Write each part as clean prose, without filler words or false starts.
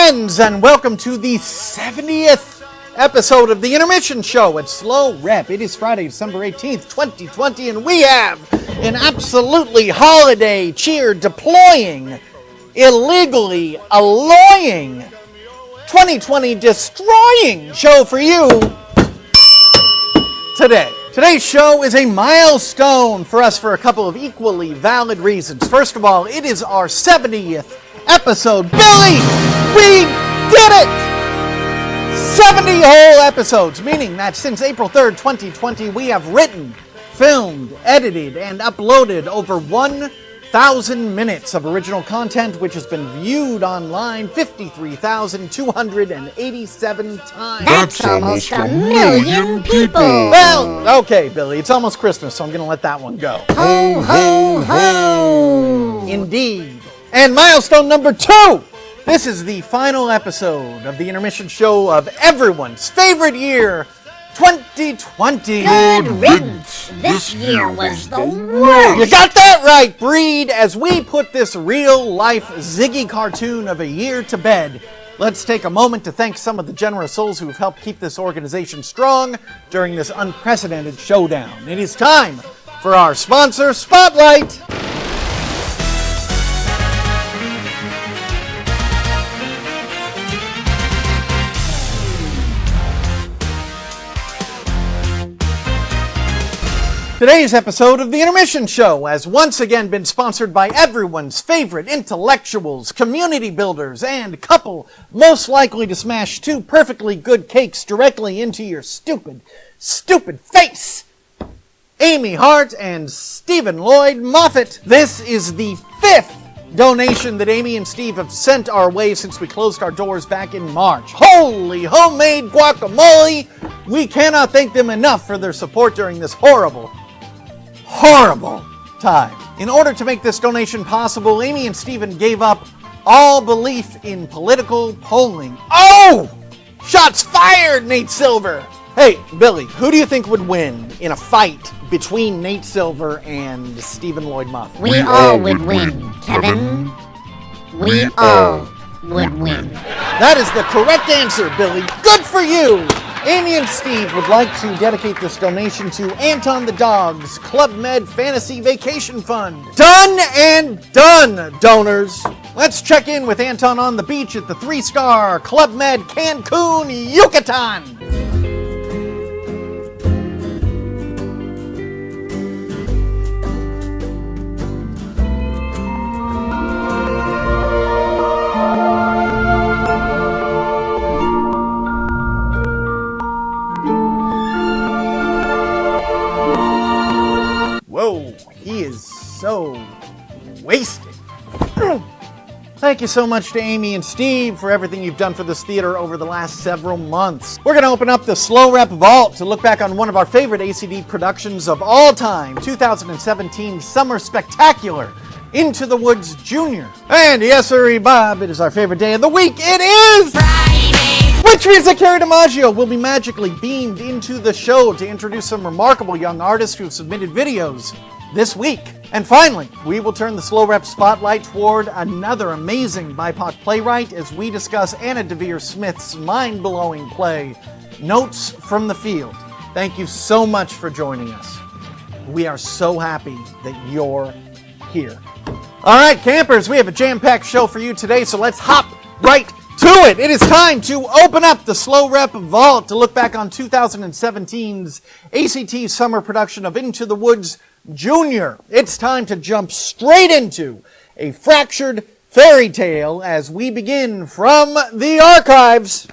friends, and welcome to the 70th episode of the Intermission Show at SLO REP. It is Friday, December 18th, 2020, and we have an absolutely holiday cheer deploying, illegally alloying, 2020 destroying show for you today. Today's show is a milestone for us for a couple of equally valid reasons. First of all, it is our 70th episode. Billy, we did it! 70 whole episodes, meaning that since April 3rd, 2020, we have written, filmed, edited, and uploaded over 1,000 minutes of original content, which has been viewed online 53,287 times. That's almost a million people. Well, okay, Billy, it's almost Christmas, so I'm going to let that one go. Ho, ho, ho. Indeed. And milestone number 2. This is the final episode of the Intermission Show of everyone's favorite year, 2020. Good riddance. This year was the worst. You got that right, Breed. As we put this real-life Ziggy cartoon of a year to bed, let's take a moment to thank some of the generous souls who have helped keep this organization strong during this unprecedented showdown. It is time for our sponsor Spotlight. Today's episode of the Intermission Show has once again been sponsored by everyone's favorite intellectuals, community builders, and couple most likely to smash 2 perfectly good cakes directly into your stupid face. Amy Hart and Stephen Lloyd-MOFFETT. This is the 5th donation that Amy and Steve have sent our way since we closed our doors back in March. Holy homemade guacamole! We cannot thank them enough for their support during this horrible time. In order to make this donation possible, Amy and Stephen gave up all belief in political polling. Oh! Shots fired, Nate Silver! Hey, Billy, who do you think would win in a fight between Nate Silver and Stephen Lloyd-MOFFETT? We all would win, Kevin. We all would win. That is the correct answer, Billy. Good for you! Amy and Steve would like to dedicate this donation to Anton the Dog's Club Med Fantasy Vacation Fund. Done and done, donors. Let's check in with Anton on the beach at the 3-star Club Med Cancun, Yucatan. Whoa, he is so wasted. Thank you so much to Amy and Steve for everything you've done for this theater over the last several months. We're going to open up the SLO REP Vault to look back on one of our favorite ACD productions of all time, 2017 Summer Spectacular, Into the Woods Junior. And yes, sir, Bob, it is our favorite day of the week. It is Friday! Which means that KERRY DIMAGGIO will be magically beamed into the show to introduce some remarkable young artists who have submitted videos this week. And finally, we will turn the SLO REP spotlight toward another amazing BIPOC playwright as we discuss DEVEARE SMITH's mind-blowing play, Notes from the Field. Thank you so much for joining us. We are so happy that you're here. All right, campers, we have a jam-packed show for you today, so let's hop right to it. It is time to open up the SLO REP Vault to look back on 2017's ACT summer production of Into the Woods Junior. It's time to jump straight into a fractured fairy tale as we begin from the archives.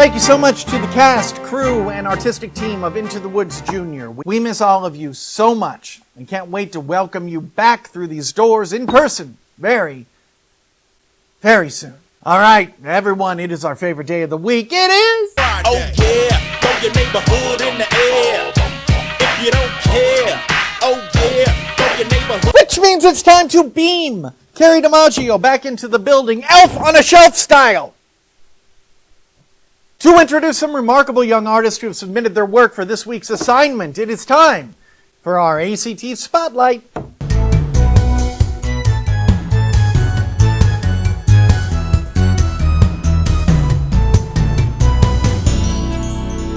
Thank you so much to the cast, crew, and artistic team of Into the Woods Junior. We miss all of you so much and can't wait to welcome you back through these doors in person very, very soon. All right, everyone, it is our favorite day of the week. It is Friday. Oh yeah, throw your neighborhood in the air. If you don't care, oh yeah, throw your neighborhood. Which means it's time to beam KERRY DIMAGGIO back into the building, Elf on a Shelf style, to introduce some remarkable young artists who have submitted their work for this week's assignment. It is time for our ACT Spotlight.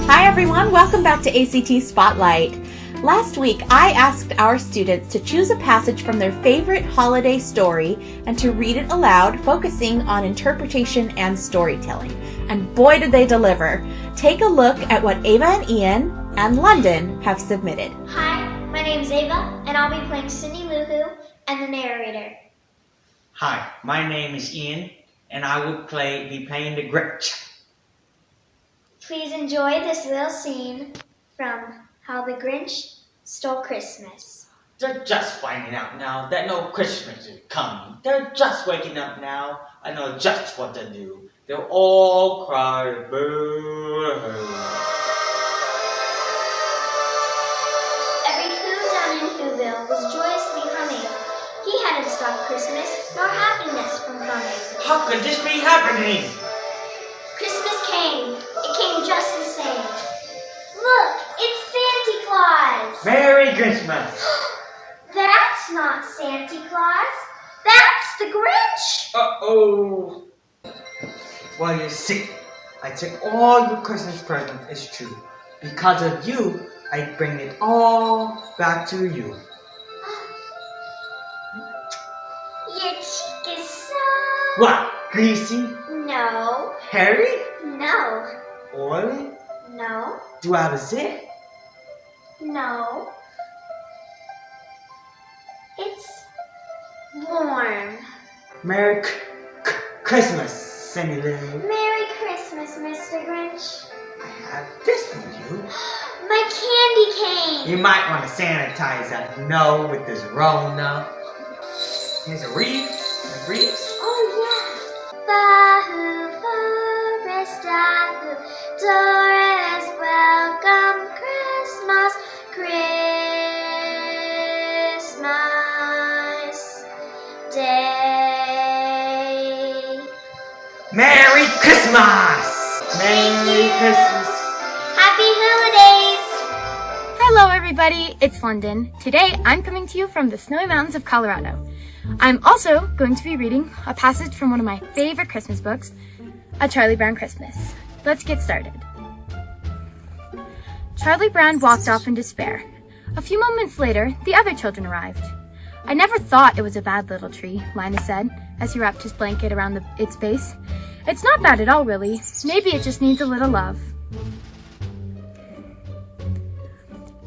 Hi everyone, welcome back to ACT Spotlight. Last week, I asked our students to choose a passage from their favorite holiday story and to read it aloud, focusing on interpretation and storytelling. And boy did they deliver. Take a look at what Ava and Ian and London have submitted. Hi, my name's Ava, and I'll be playing Cindy Lou Who and the narrator. Hi, my name is Ian, and I will be playing the Grinch. Please enjoy this little scene from How the Grinch Stole Christmas. They're just finding out now that no Christmas is coming. They're just waking up now. I know just what to do. They'll all cry boo-hoo. Every Who down in Whoville was joyously humming. He hadn't stopped Christmas nor happiness from coming. How could this be happening? Christmas came. It came just the same. Look, it's Santa Claus. Merry Christmas. That's not Santa Claus. That's the Grinch. Uh-oh. Well, you see, I took all your Christmas presents, it's true. Because of you, I bring it all back to you. Your cheek is so... What? Greasy? No. Hairy? No. Oily? No. Do I have a zit? No. It's warm. Merry Christmas, Cindy Lou. Merry Christmas, Mr. Grinch. I have this for you. My candy cane. You might want to sanitize that nose with this Rona. Here's a wreath. A wreath? Oh, yeah. Bahoo Forest, Ahoo, Doris, welcome Christmas, Christmas Day. Merry Christmas! Merry Christmas! Happy holidays! Hello everybody, it's London. Today I'm coming to you from the snowy mountains of Colorado. I'm also going to be reading a passage from one of my favorite Christmas books, A Charlie Brown Christmas. Let's get started. Charlie Brown walked off in despair. A few moments later, the other children arrived. I never thought it was a bad little tree, Linus said, as he wrapped his blanket around its base. It's not bad at all, really. Maybe it just needs a little love.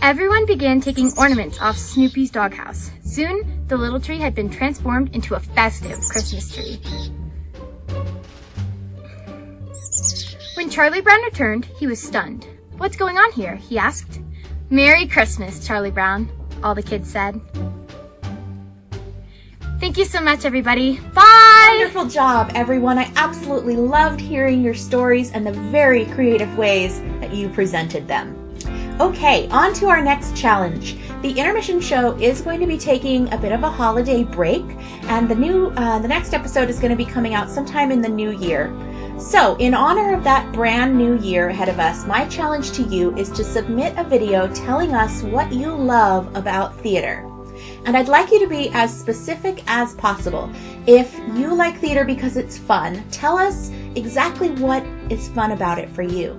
Everyone began taking ornaments off Snoopy's doghouse. Soon, the little tree had been transformed into a festive Christmas tree. When Charlie Brown returned, he was stunned. "What's going on here?" he asked. "Merry Christmas, Charlie Brown," all the kids said. Thank you so much, everybody. Bye! Wonderful job, everyone. I absolutely loved hearing your stories and the very creative ways that you presented them. Okay, on to our next challenge. The Intermission show is going to be taking a bit of a holiday break, and the next episode is going to be coming out sometime in the new year. So, in honor of that brand new year ahead of us, my challenge to you is to submit a video telling us what you love about theater. And I'd like you to be as specific as possible. If you like theater because it's fun, tell us exactly what is fun about it for you.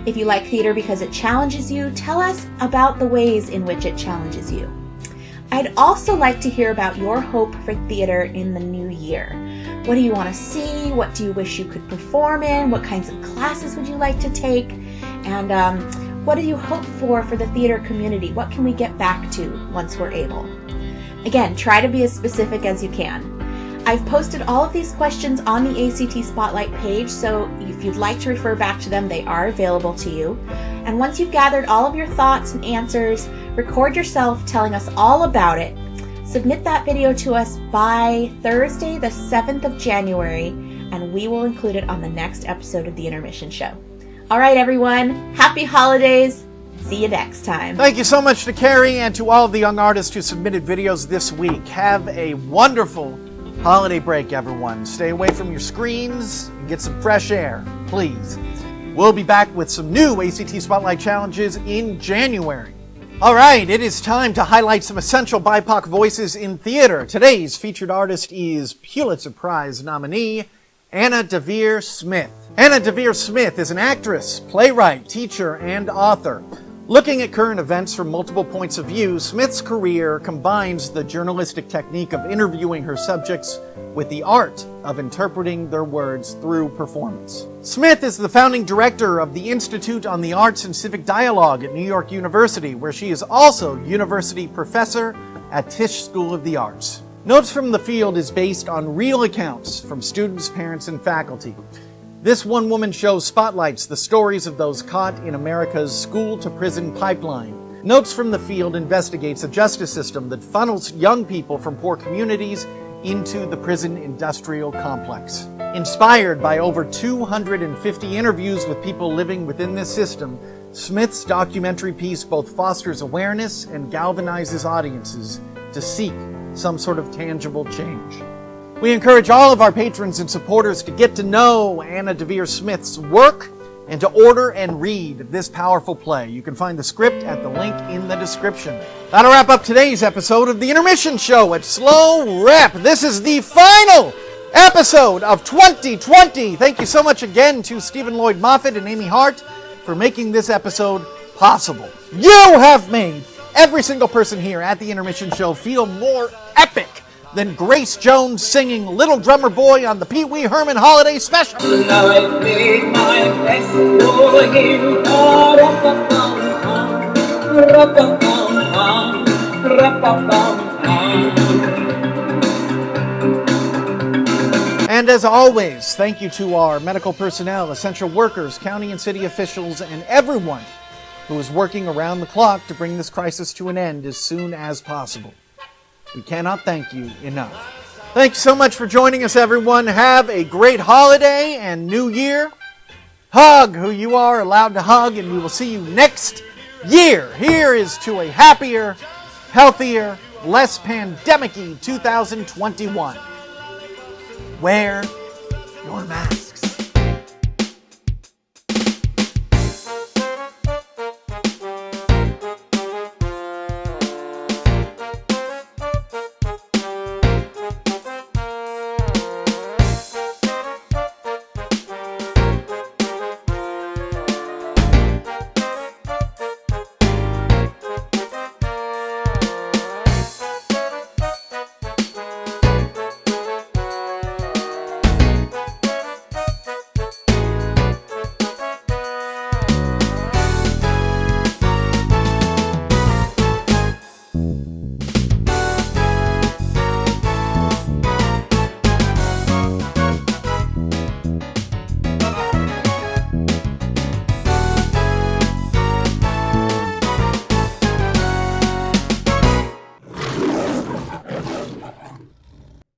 If you like theater because it challenges you, tell us about the ways in which it challenges you. I'd also like to hear about your hope for theater in the new year. What do you want to see? What do you wish you could perform in? What kinds of classes would you like to take? And what do you hope for the theater community? What can we get back to once we're able? Again, try to be as specific as you can. I've posted all of these questions on the ACT Spotlight page, so if you'd like to refer back to them, they are available to you. And once you've gathered all of your thoughts and answers, record yourself telling us all about it. Submit that video to us by Thursday, the 7th of January, and we will include it on the next episode of the Intermission Show. All right, everyone. Happy holidays. See you next time. Thank you so much to Kerry and to all of the young artists who submitted videos this week. Have a wonderful holiday break, everyone. Stay away from your screens and get some fresh air, please. We'll be back with some new ACT Spotlight challenges in January. All right, it is time to highlight some essential BIPOC voices in theater. Today's featured artist is Pulitzer Prize nominee Anna DeVeare Smith. Anna DeVeare Smith is an actress, playwright, teacher, and author. Looking at current events from multiple points of view, Smith's career combines the journalistic technique of interviewing her subjects with the art of interpreting their words through performance. Smith is the founding director of the Institute on the Arts and Civic Dialogue at New York University, where she is also university professor at Tisch School of the Arts. Notes from the Field is based on real accounts from students, parents, and faculty. This one-woman show spotlights the stories of those caught in America's school-to-prison pipeline. Notes from the Field investigates a justice system that funnels young people from poor communities into the prison industrial complex. Inspired by over 250 interviews with people living within this system, Smith's documentary piece both fosters awareness and galvanizes audiences to seek some sort of tangible change. We encourage all of our patrons and supporters to get to know Anna DeVeare Smith's work and to order and read this powerful play. You can find the script at the link in the description. That'll wrap up today's episode of the Intermission Show at SLO REP. This is the final episode of 2020. Thank you so much again to Stephen Lloyd-MOFFETT and Amy Hart for making this episode possible. You have made every single person here at the Intermission Show feel more epic than Grace Jones singing Little Drummer Boy on the Pee Wee Herman Holiday Special. I made my best for you. And as always, thank you to our medical personnel, essential workers, county and city officials, and everyone who is working around the clock to bring this crisis to an end as soon as possible. We cannot thank you enough. Thank you so much for joining us, everyone. Have a great holiday and new year. Hug who you are allowed to hug, and we will see you next year. Here is to a happier, healthier, less pandemic-y 2021. Wear your mask.